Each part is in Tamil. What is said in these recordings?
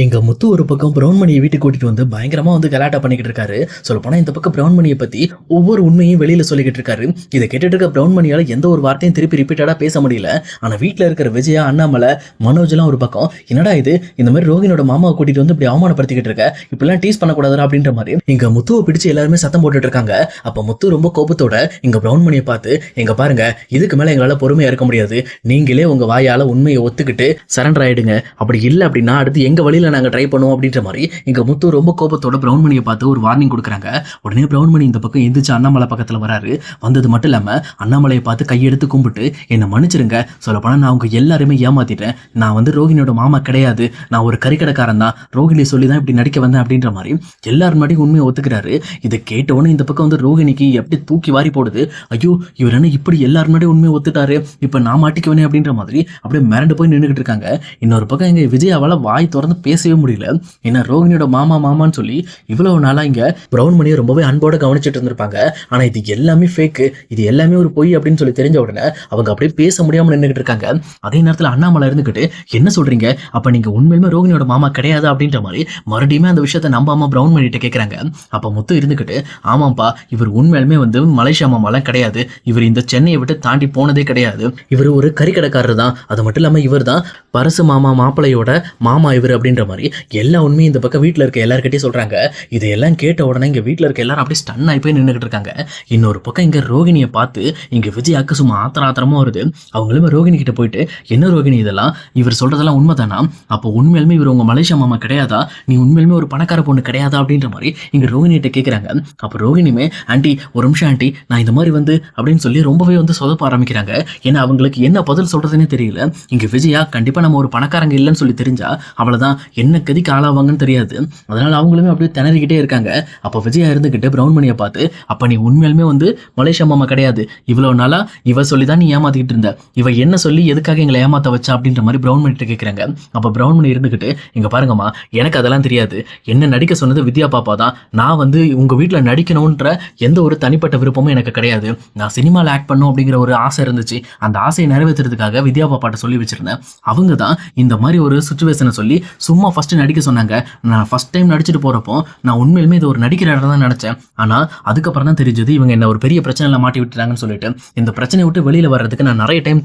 எங்க முத்து ஒரு பக்கம் பிரவுன்மணியை வீட்டுக்கு கூட்டிட்டு வந்து பயங்கரமா வந்து கலாட்டா பண்ணிக்கிட்டு இருக்காரு. சொல்லப்போனா இந்த பக்கம் பிரவுன்மணியை பத்தி ஒவ்வொரு உண்மையும் வெளியில சொல்லிக்கிட்டு இருக்காரு. இதை கேட்டுட்டு இருக்க பிரவுன்மணியால எந்த ஒரு வார்த்தையும் திருப்பி ரிப்பீட்டடா பேச முடியல. ஆனா வீட்டுல இருக்கிற விஜயா, அண்ணாமலை, மனோஜ் எல்லாம் ஒரு பக்கம் என்னடா இது, இந்த மாதிரி ரோகிணியோட மாமாவை கூட்டிட்டு வந்து இப்படி அவமானப்படுத்திக்கிட்டு இருக்க, இப்பெல்லாம் டீஸ் பண்ணக்கூடாதா அப்படின்ற மாதிரி இங்க முத்துவை பிடிச்சு எல்லாருமே சத்தம் போட்டுட்டு இருக்காங்க. அப்ப முத்து ரொம்ப கோபத்தோட இங்க பிரவுன்மணியை பார்த்து, எங்க பாருங்க, இதுக்கு மேல எங்களால பொறுமையா இருக்க முடியாது, நீங்களே உங்க வாயால உண்மையை ஒத்துக்கிட்டு சரண்டர் ஆயிடுங்க, அப்படி இல்லை அப்படின்னா அடுத்து எங்க வழியில நாங்க ட்ரை பண்ணுவோம் அப்படின்ற மாதிரி இங்க முத்து ரொம்ப கோபத்தோட பிரவுன்மணியை பார்த்து ஒரு வார்னிங் கொடுக்குறாங்க. உடனே பிரவுன்மணி இந்த பக்கம் எந்திரிச்சு அண்ணாமலை பக்கத்துல வராரு. வந்தது மட்டும் இல்லாம அண்ணாமலையை பார்த்து கையெடுத்து கும்பிட்டு, என்னை மன்னிச்சிருங்க, சொல்லப்போனா நான் உங்க எல்லாருமே ஏமாத்திட்டேன், நான் வந்து ரோகிணியோட மாமா கிடையாது, நான் ஒரு கறிக்கடைக்காரன் தான், ரோகிணி சொல்லி தான் இப்படி நடிக்க வந்தேன் அப்படின்ற மாதிரி எல்லாரும் முன்னாடி உண்மையை ஒத்துக்கிறாரு. இதை கேட்டவொன்னே இந்த பக்கம் வந்து ரோகிணிக்கு எப்படி தூக்கி வாரி போடுது. ஐயோ, இவர் என்ன இப்படி எல்லாரும் முன்னாடி உண்மையை ஒத்துட்டாரு, இப்ப நான் மாட்டிக்குவேனே அப்படின்ற மாதிரி அப்படியே மிரண்டு போய் நின்றுகிட்டு இருக்காங்க. இன்னொரு பக்கம் எங்க விஜயாவால வாய் திறந்து பேசவே முடியல. ஏன்னா ரோகிணியோட மாமா மாமான்னு சொல்லி இவ்வளவு நாளா இங்க பிரவுன்மணியை ரொம்பவே அன்போட கவனிச்சுட்டு இருந்திருப்பாங்க. ஆனா இது எல்லாமே ஃபேக்கு, இது எல்லாமே ஒரு பொய் அப்படின்னு சொல்லி தெரிஞ்ச உடனே அவங்க அப்படியே பேச முடியாம நின்றுகிட்டு இருக்காங்க. அதே நேரத்தில் அண்ணாமலை இருந்துகிட்டு, என்ன சொல்றீங்க, அப்ப நீங்க உண்மையுமே ரோகிணியோட மாமா கிடையாது அப்படின்ற மாதிரி மறுபடியுமே அந்த விஷயத்த நம்பாம பிரவுன்மணி கிட்ட கேட்கறாங்க. அப்ப முத்து இருந்துகிட்டு, ஆமாப்பா, இவர் உண்மையுமே வந்து மலேசியா மாமாலாம் கிடையாது, இவர் இந்த சென்னையை விட்டு தாண்டி போனதே கிடையாது, இவர் ஒரு கறிக்கடைக்காரர் தான், அது மட்டும் இல்லாம இவர் தான் பரசு மாமா மாப்பிளையோட மாமா இவர் அப்படின்ற மாதிரி எல்லா உண்மையும் இந்த பக்கம் வீட்டில் இருக்க எல்லாருக்கிட்டையும் சொல்றாங்க. இதையெல்லாம் கேட்ட உடனே இங்க வீட்டில் இருக்க எல்லாரும் அப்படியே ஸ்டன் ஆகி போய் நின்றுகிட்டு இருக்காங்க. இன்னொரு பக்கம் இங்க ரோகிணியை பார்த்து இங்க விஜயாக்கு சும்மா ஆத்திரமா வருது. அவங்களுமே ரோகிணி கிட்ட போயிட்டு, என்ன ரோகிணி இதெல்லாம், இவர் சொல்றதெல்லாம் உண்மைதானா, அப்போ உண்மையிலுமே இவர் உங்க மலேசியா மாமா கிடையாதா, நீ உண்மையிலுமே ஒரு பணக்கார பொண்ணு கிடையாதா அப்படின்ற மாதிரி இங்க ரோகிணி கிட்ட கேட்கறாங்க. அப்போ ரோகிணியுமே, ஆண்டி ஒரு நிமிஷம் ஆண்டி, நான் இந்த மாதிரி வந்து அப்படின்னு சொல்லி ரொம்பவே வந்து சொதப்ப ஆரம்பிக்கிறாங்க. ஏன்னா அவங்களுக்கு என்ன பதில் சொல்றதுன்னே தெரியல. இங்க விஜயா கண்டிப்பா நம்ம ஒரு பணக்காரங்க இல்லைன்னு சொல்லி தெரிஞ்சா அவ்வளவுதான், என்ன கதிக்கு ஆளாவாங்கன்னு தெரியாது. அதனால அவங்களுமே அப்படியே திணறிக்கிட்டே இருக்காங்க. அப்போ விஜயா இருந்துகிட்டு பிரவுன்மணியை பார்த்து, அப்ப நீ உண்மையாலுமே வந்து மலேசியா மாமா கிடையாது, இவ்வளவு நாளா இவ சொல்லி தான் நீ ஏமாத்திக்கிட்டு இருந்த, இவ என்ன சொல்லி எதுக்காக எங்களை ஏமாத்த வச்சா அப்படின்ற மாதிரி பிரவுன்மணி கிட்ட கேட்கறாங்க. அப்ப பிரவுன்மணி இருந்துகிட்டு, இங்க பாருங்கம்மா, எனக்கு அதெல்லாம் தெரியாது, என்ன நடிக்க சொன்னது வித்யா பாப்பா தான், நான் வந்து உங்க வீட்டுல நடிக்கணும்ன்ற எந்த ஒரு தனிப்பட்ட விருப்பமும் எனக்கு கிடையாது, நான் சினிமாவில் ஆக்ட் பண்ணும் அப்படிங்கிற ஒரு ஆசை இருந்துச்சு, அந்த ஆசையை நிறைவேற்றுறதுக்காக வித்யா பாப்பாட்ட சொல்லி வச்சிருந்தேன், அவங்க தான் இந்த மாதிரி ஒரு சுச்சுவேஷனை சொல்லி சும்மா ஃபர்ஸ்ட் நடிக்க சொன்னாங்க. நான் ஃபர்ஸ்ட் டைம் நடிச்சுட்டு போறப்போ நான் உண்மையிலுமே இது ஒரு நடிக்கிற இடம் தான் நினைச்சேன். ஆனா அதுக்கப்புறம் தான் தெரிஞ்சது இவங்க என்ன ஒரு பெரிய பிரச்சனையில மாட்டி விட்டுறாங்கன்னு சொல்லிட்டு இந்த பிரச்சனையை விட்டு வெளியில வர்றதுக்கு நான் நிறைய டைம்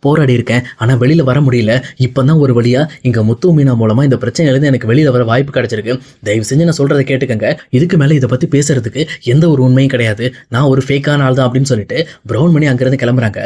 போராடி இருக்கேன், ஆனால் வெளியில் வர முடியல. இப்போ தான் ஒரு வழியாக இங்கே முத்து மீனா மூலமாக இந்த பிரச்சனையிலேருந்து எனக்கு வெளியில் வர வாய்ப்பு கிடைச்சிருக்கு. தயவு செஞ்சு நான் சொல்கிறத கேட்டுக்கங்க, இதுக்கு மேலே இதை பற்றி பேசுறதுக்கு எந்த ஒரு உண்மையும் கிடையாது, நான் ஒரு ஃபேக்கான ஆள் தான் அப்படின்னு சொல்லிட்டு பிரவுன்மணி அங்கேருந்து கிளம்புறாங்க.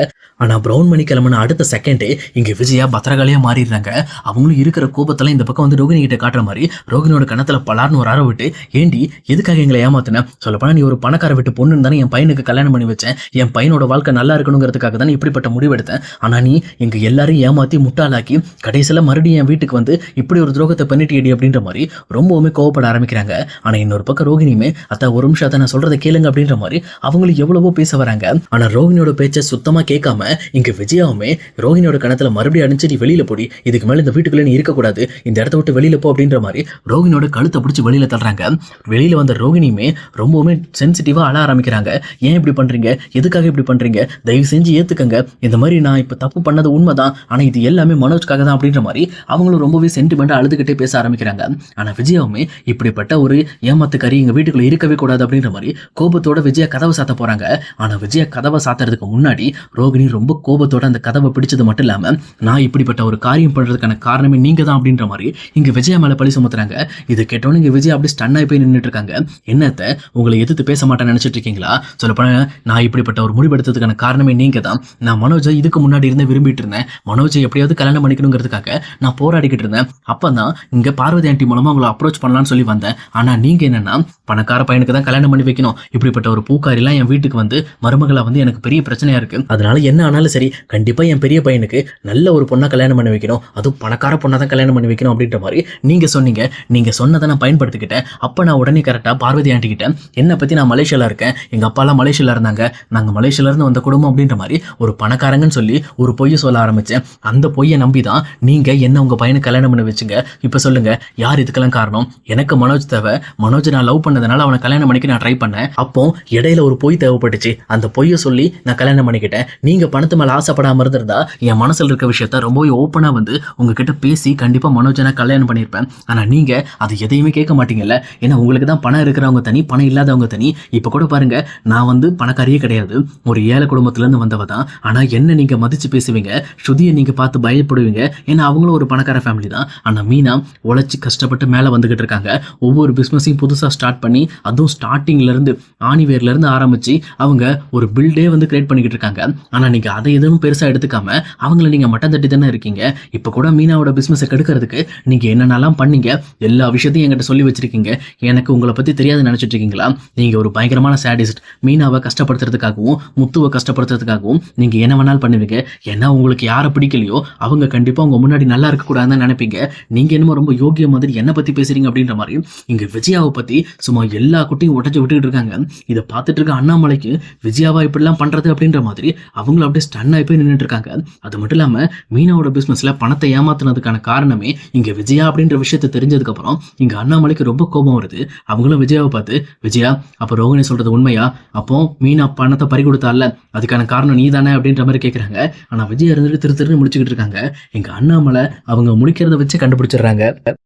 ஆனால் பிரவுன்மணி கிளம்புன அடுத்த செகண்டே இங்கே விஜயா பத்திரகாளியாக மாறிடுறாங்க. அவங்களும் இருக்கிற கோபத்தெல்லாம் இந்த பக்கம் வந்து ரோகிணி கிட்ட காட்டுற மாதிரி ரோகிணியோட கணத்தில் பலார்னு ஒரு அற விட்டு, ஏண்டி எதுக்காக எங்களை ஏமாத்தின, சொல்லப்போனால் நீ ஒரு பணக்கார விட்டு பொண்ணுன்னு தானே என் பையனுக்கு கல்யாணம் பண்ணி வச்சேன், என் பையனோட வாழ்க்கை நல்லா இருக்கணுங்கிறதுக்காக தானே இப்படிப்பட்ட முடிவெடுத்தேன், ஆனால் நீ எங்க எல்லாரையும் ஏமாத்தி முட்டாளாக்கி கடைசியில் மறுபடியும் என் வீட்டுக்கு வந்து இப்படி ஒரு துரோகத்தை பண்ணிட்டியடி அப்படின்ற மாதிரி ரொம்பவுமே கோவப்பட ஆரம்பிக்கிறாங்க. ஆனா இன்னொரு பக்கம் ரோகிணியுமே, அத்தா ஒரு நிமிஷம் நான் சொல்றதை கேளுங்க அப்படின்ற மாதிரி அவங்களும் எவ்வளவோ பேச வராங்க. ஆனா ரோகிணியோட பேச்சை சுத்தமா கேட்காம இங்க விஜயாவுமே ரோகிணியோட கணத்துல மறுபடியும் அடிச்சு, நீ வெளியில போடி, இதுக்கு மேல இந்த வீட்டுக்குள்ள நீ இருக்கக்கூடாது, இந்த இடத்த விட்டு வெளியில போ அப்படின்ற மாதிரி ரோகிணியோட கழுத்தை பிடிச்சி வெளியில தள்ளுறாங்க. வெளியில வந்த ரோகிணியுமே ரொம்பவுமே சென்சிட்டிவா அழ ஆரம்பிக்கிறாங்க. ஏன் இப்படி பண்றீங்க, எதுக்காக இப்படி பண்றீங்க, தயவு செஞ்சு ஏத்துக்கங்க, இந்த மாதிரி நான் இப்ப தப்பு பண்ணது உண்மைதான், ஆனா இது எல்லாமே மனோஜ்காக தான் அப்படின்ற மாதிரி அவங்களும் ரொம்பவே சென்டிமெண்டா அழுதுகிட்டே பேச ஆரம்பிக்கிறாங்க. ஆனா விஜயாவுமே இப்படிப்பட்ட ஒரு ஏமாத்துக்காரி எங்க வீட்டுக்குள்ள இருக்கவே கூடாது அப்படின்ற மாதிரி கோபத்தோட விஜயா கதவை சாத்த போறாங்க. ஆனா விஜயா கதவை சாத்துறதுக்கு முன்னாடி ரோகிணி ரொம்ப கோபத்தோட அந்த கதவை பிடிச்சது மட்டும் இல்லாம, நான் இப்படிப்பட்ட ஒரு காரியம் பண்றதுக்கான காரணமே நீங்க தான் அப்படின்ற மாதிரி இங்க விஜயா மேல பழி சுமத்துறாங்க. இது கேட்டோன்னு இங்க விஜயா அப்படி ஸ்டன் ஆகி போய் நின்றுட்டு இருக்காங்க. என்னத்த உங்களை எதிர்த்து பேச மாட்டேன்னு நினைச்சிட்டு இருக்கீங்களா, சொல்லப்போனா நான் இப்படிப்பட்ட ஒரு முடிவெடுத்ததுக்கான காரணமே நீங்க தான், நான் மனோஜை இதுக்கு முன்னாடி இருந்த விரும்பிட்டு இருந்தேன், மனோஜை எப்படியாவது கல்யாணம் பண்ணிக்கணுங்கிறதுக்காக நான் போராடிக்கிட்டு இருந்தேன், அப்பதான் இங்க பார்வதி ஆண்டி மூலமா உங்களை அப்ரோச் பண்ணலாம்னு சொல்லி வந்தேன், ஆனா நீங்க என்னன்னா பணக்கார பையனுக்கு தான் கல்யாணம் பண்ணி வைக்கணும், இப்படிப்பட்ட ஒரு பூக்காரிலாம் என் வீட்டுக்கு வந்து மருமகளா வந்து எனக்கு பெரிய பிரச்சனையா இருக்கு, அதனால என்ன ஆனாலும் சரி கண்டிப்பா என் பெரிய பையனுக்கு நல்ல ஒரு பொண்ணா கல்யாணம் பண்ணி வைக்கணும், அதுவும் பணக்கார பொண்ணா தான் கல்யாணம் பண்ணி வைக்கணும் அப்படின்ற மாதிரி நீங்க சொன்னீங்க. நீங்க சொன்னதை நான் பயன்படுத்திக்கிட்டேன். அப்ப நான் உடனே கரெக்டா பார்வதி ஆண்டி கிட்ட என்னை பத்தி நான் மலேசியால இருக்கேன், எங்க அப்பா எல்லாம் மலேசியால இருந்தாங்க, நாங்க மலேசியால இருந்து வந்த குடும்பம் அப்படின்ற மாதிரி ஒரு பணக்காரங்கன்னு சொல்லி ஒரு ஒரு பொய்யை சொல்ல ஆரம்பிச்சேன். அந்த பொய்யை நம்பி தான் நீங்க என்ன உங்க பையனை கல்யாணம் பண்ண வச்சுங்க. இப்ப சொல்லுங்க, யார் இதுக்கெல்லாம் காரணம்? எனக்கு மனோஜ் தேவை. மனோஜ் நான் லவ் பண்ணதுனால அவனை கல்யாணம் பண்ணிக்க நான் ட்ரை பண்ணேன். அப்போ இடையில ஒரு பொய் தேவைப்பட்டுச்சு. அந்த பொய்யை சொல்லி நான் கல்யாணம் பண்ணிக்கிட்டேன். நீங்க பணத்து மேல ஆசைப்படாம இருந்திருந்தா என் மனசுல இருக்க விஷயத்த ரொம்பவே ஓப்பனா வந்து உங்ககிட்ட பேசி கண்டிப்பா மனோஜை நான் கல்யாணம் பண்ணியிருப்பேன். ஆனா நீங்க அது எதையுமே கேட்க மாட்டீங்கல்ல. ஏன்னா உங்களுக்கு தான் பணம் இருக்கிறவங்க தனி, பணம் இல்லாதவங்க தனி. இப்ப கூட பாருங்க, நான் வந்து பணக்காரியே கிடையாது, ஒரு ஏழை குடும்பத்துல இருந்து வந்தவ தான். ஆனா என்ன நீங்க மதிச்சு பேசுவீங்க, ஸ்ருதியை நீங்க பார்த்து பயப்படுவீங்க. ஏன்னா அவங்களும் ஒரு பணக்கார ஃபேமிலி தான். ஆனா மீனா உழைச்சி கஷ்டப்பட்டு மேல வந்துகிட்டு இருக்காங்க. ஒவ்வொரு பிசினஸையும் புதுசா ஸ்டார்ட் பண்ணி, அதுவும் ஸ்டார்டிங்ல இருந்து ஆணிவேர்ல இருந்து ஆரம்பிச்சு அவங்க ஒரு பில்டே வந்து கிரியேட் பண்ணிக்கிட்டு இருக்காங்க. ஆனா நீங்க அதை எதுவும் பெருசா எடுத்துக்காம அவங்கள நீங்க மட்டம் தட்டி தானே இருக்கீங்க. இப்ப கூட மீனாவோட பிசினஸை கெடுக்கிறதுக்கு நீங்க என்னென்னலாம் பண்ணீங்க, எல்லா விஷயத்தையும் என்கிட்ட சொல்லி வச்சிருக்கீங்க. எனக்கு உங்களை பத்தி தெரியாது நினைச்சிட்டு இருக்கீங்களா? நீங்க ஒரு பயங்கரமான சாடிஸ்ட். மீனாவை கஷ்டப்படுத்துறதுக்காகவும் முத்துவை கஷ்டப்படுத்துறதுக்காகவும் நீங்க என்ன வேணாலும் பண்ணுவீங்க. ஏன்னா உங்களுக்கு யாரை பிடிக்கலையோ அவங்க கண்டிப்பா உங்க முன்னாடி நல்லா இருக்கக்கூடாதுன்னு நினைப்பீங்க. நீங்க என்னமோ ரொம்ப யோகிய மாதிரி என்ன பத்தி பேசுறீங்க அப்படின்ற மாதிரி இங்க விஜயாவை பத்தி சும்மா எல்லா குட்டையும் உடச்சு விட்டுக்கிட்டு இருக்காங்க. இதை பார்த்துட்டு இருக்க அண்ணாமலைக்கு விஜயாவா இப்படிலாம் பண்றது அப்படின்ற மாதிரி அவங்களும் அப்படியே ஸ்டன் ஆகி போய் நின்றுட்டு இருக்காங்க. அது மட்டும் இல்லாம மீனாவோட பிசினஸ்ல பணத்தை ஏமாத்துனதுக்கான காரணமே இங்க விஜயா அப்படின்ற விஷயத்தை தெரிஞ்சதுக்கு அப்புறம் இங்க அண்ணாமலைக்கு ரொம்ப கோபம் வருது. அவங்களும் விஜயாவை பார்த்து, விஜயா அப்ப ரோகிணி சொல்றது உண்மையா? அப்போ மீனா பணத்தை பறி கொடுத்தால அதுக்கான காரணம் நீ தானே அப்படின்ற மாதிரி கேட்கறாங்க. ஆனா விஜயா இருந்துட்டு திரு திருன்னு முடிச்சுக்கிட்டு இருக்காங்க. எங்க அண்ணாமலை அவங்க முடிக்கிறத வச்சு கண்டுபிடிச்சிடுறாங்க.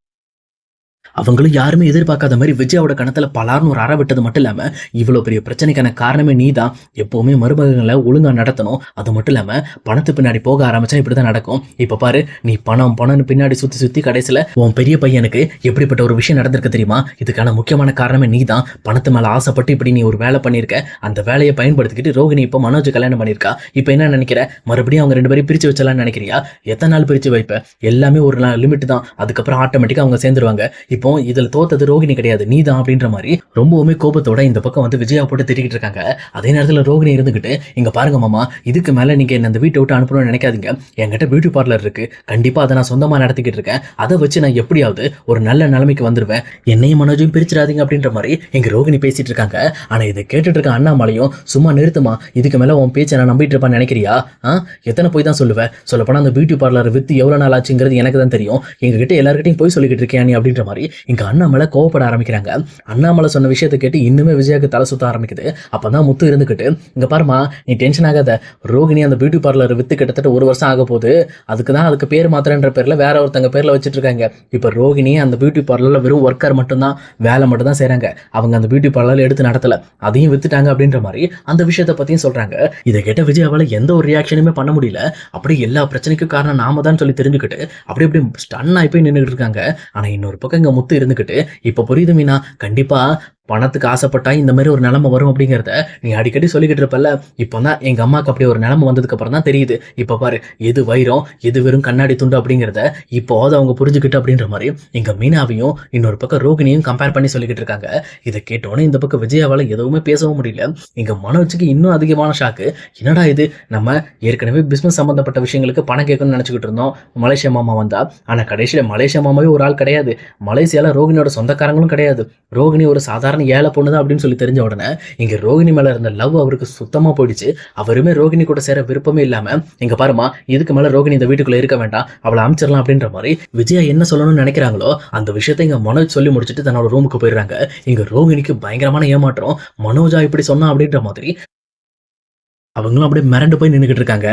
அவங்களும் யாருமே எதிர்பார்க்காத மாதிரி விஜயாவோட கணத்துல பலார்னு ஒரு அற விட்டது மட்டும் இல்லாம இவ்வளவு பெரிய பிரச்சனைக்கான காரணமே நீ தான். எப்பவுமே மருமகங்களை ஒழுங்கா நடத்தணும். அது மட்டும் இல்லாம பணத்து பின்னாடி போக ஆரம்பிச்சா இப்படிதான் நடக்கும். இப்ப பாரு, நீ பணம் பணம்னு பின்னாடி சுத்தி சுத்தி கடைசியில உன் பெரிய பையனுக்கு எப்படிப்பட்ட ஒரு விஷயம் நடந்திருக்கு தெரியுமா? இதுக்கான முக்கியமான காரணமே நீ தான். பணத்து மேல ஆசைப்பட்டு இப்படி நீ ஒரு வேலை பண்ணிருக்க. அந்த வேலையை பயன்படுத்திக்கிட்டு ரோகிணி இப்ப மனோஜ் கல்யாணம் பண்ணிருக்கா. இப்ப என்ன நினைக்கிற? மறுபடியும் அவங்க ரெண்டு பேரும் பிரிச்சு வச்சலாம்னு நினைக்கிறியா? எத்தனை நாள் பிரிச்சு வைப்ப? எல்லாமே ஒரு லிமிட் தான். அதுக்கப்புறம் ஆட்டோமேட்டிக்கா அவங்க சேர்ந்துருவாங்க. இப்போ இதுல தோத்தது ரோகிணி கிடையாது, நீ தான் அப்படின்ற மாதிரி ரொம்பவுமே கோபத்தோட இந்த பக்கம் வந்து விஜயா போட்டு திட்டிக்கிட்டு இருக்காங்க. அதே நேரத்தில் ரோகிணி இருந்துகிட்டு, இங்க பாருங்க மாமா, இதுக்கு மேல நீங்க என்ன அந்த வீட்டை விட்டு அனுப்பணும்னு நினைக்காதீங்க. என்கிட்ட பியூட்டி பார்லர் இருக்கு, கண்டிப்பா அதை நான் சொந்தமா நடத்திக்கிட்டு இருக்கேன். அதை வச்சு நான் எப்படியாவது ஒரு நல்ல நிலைமைக்கு வந்துருவேன். என்னையும் மனோஜையும் பிரிச்சிடாதீங்க அப்படின்ற மாதிரி எங்க ரோகிணி பேசிட்டு இருக்காங்க. ஆனா இதை கேட்டுட்டு இருக்க அண்ணாமலையும், சும்மா நிறுத்துமா, இதுக்கு மேல உன் பேச்சை நான் நம்பிட்டு இருப்பான்னு நினைக்கிறியா? எத்தனை போய் தான் சொல்லுவேன்? சொல்லப்போனா அந்த பியூட்டி பார்லர் வித்து எவ்வளவு நாள் ஆச்சுங்கிறது எனக்கு தான் தெரியும். எங்ககிட்ட எல்லாருக்கிட்டையும் போய் சொல்லிக்கிட்டு இருக்கேன் நீ அப்படின்ற மாதிரி இங்க அண்ணாமலை கோவப்பட ஆரம்பிக்கிறாங்க. அண்ணாமலை சொன்ன விஷயத்தை கேட்டு இன்னுமே விஜயாக்கு தலை சுத்த ஆரம்பிக்குது. அப்பதான் முத்து இருந்துகிட்டு, இங்க பாருமா, நீ டென்ஷன் ஆகாத. ரோகிணி அந்த பியூட்டி பார்லர் வித்து கிட்டத்தட்ட 1 வருஷம் ஆக போகுது. அதுக்கு பேர் மாத்திரன்ற பேர்ல வேற ஒருத்தங்க பேர்ல வச்சுட்டு இருக்காங்க. இப்ப ரோகிணி அந்த பியூட்டி பார்லர்ல வெறும் ஒர்க்கர் மட்டும்தான், வேலை மட்டும் தான் செய்றாங்க. அவங்க அந்த பியூட்டி பார்லர் எடுத்து நடத்தல, அதையும் வித்துட்டாங்க அப்படின்ற மாதிரி அந்த விஷயத்தை பத்தியும் சொல்றாங்க. இதை கேட்ட விஜயாவால எந்த ஒரு ரியாக்ஷனுமே பண்ண முடியல. அப்படி எல்லா பிரச்சனைக்கும் காரணம் நாம தான் சொல்லி தெரிஞ்சுக்கிட்டு அப்படி ஸ்டன் ஆகி போய் நின்றுட்டு இருக்காங்க. ஆனா இன்னொரு பக்கம் இங்க முத்து இருந்துகிட்டு, இப்ப புரியுது மீனா, கண்டிப்பா பணத்துக்கு ஆசைப்பட்டா இந்த மாதிரி ஒரு நிலைமை வரும் அப்படிங்கிறத நீ அடிக்கடி சொல்லிக்கிட்டு இருப்பல்ல. இப்போ தான் எங்க அம்மாவுக்கு அப்படி ஒரு நிலைமை வந்ததுக்கு அப்புறம் தான் தெரியுது. இப்போ பாரு, எது வைரம் எது வெறும் கண்ணாடி துண்டு அப்படிங்கிறத இப்போது அவங்க புரிஞ்சுக்கிட்டு அப்படின்ற மாதிரி எங்க மீனாவையும் இன்னொரு பக்கம் ரோகிணியும் கம்பேர் பண்ணி சொல்லிக்கிட்டு இருக்காங்க. இதை கேட்டோன்னே இந்த பக்கம் விஜயாவால் எதுவுமே பேசவும் முடியல. எங்க மனோஜுக்கு இன்னும் அதிகமான ஷாக்கு. என்னடா இது, நம்ம ஏற்கனவே பிசினஸ் சம்பந்தப்பட்ட விஷயங்களுக்கு பணம் கேட்கணும்னு நினைச்சுக்கிட்டு இருந்தோம். மலேசியா மாமா வந்தா, ஆனா கடைசியில மலேசியா மாமாவே ஒரு ஆள் கிடையாது. மலேசியால ரோகிணியோட சொந்தக்காரங்களும் கிடையாது. ரோகிணி ஒரு சாதாரண ஏழை பொண்ணுதான் அப்படின்னு சொல்லி தெரிஞ்ச உடனே இங்க ரோகிணி மேல இருந்த லவ் அவருக்கு சுத்தமா போயிடுச்சு. அவருமே ரோகிணி கூட சேர விருப்பமே இல்லாம, இங்க பாருமா, இதுக்கு மேல ரோகிணி இந்த வீட்டுக்குள்ள இருக்க வேண்டாம், அவளை அமைச்சிடலாம் அப்படின்ற மாதிரி விஜயா என்ன சொல்லணும்னு நினைக்கிறாங்களோ அந்த விஷயத்தை இங்க மனோஜ் சொல்லி முடிச்சுட்டு தன்னோட ரூமுக்கு போயிடுறாங்க. இங்க ரோகிணிக்கு பயங்கரமான ஏமாற்றம். மனோஜா இப்படி சொன்னா அப்படின்ற மாதிரி அவங்களும் அப்படியே மிரண்டு போய் நின்றுகிட்டு இருக்காங்க.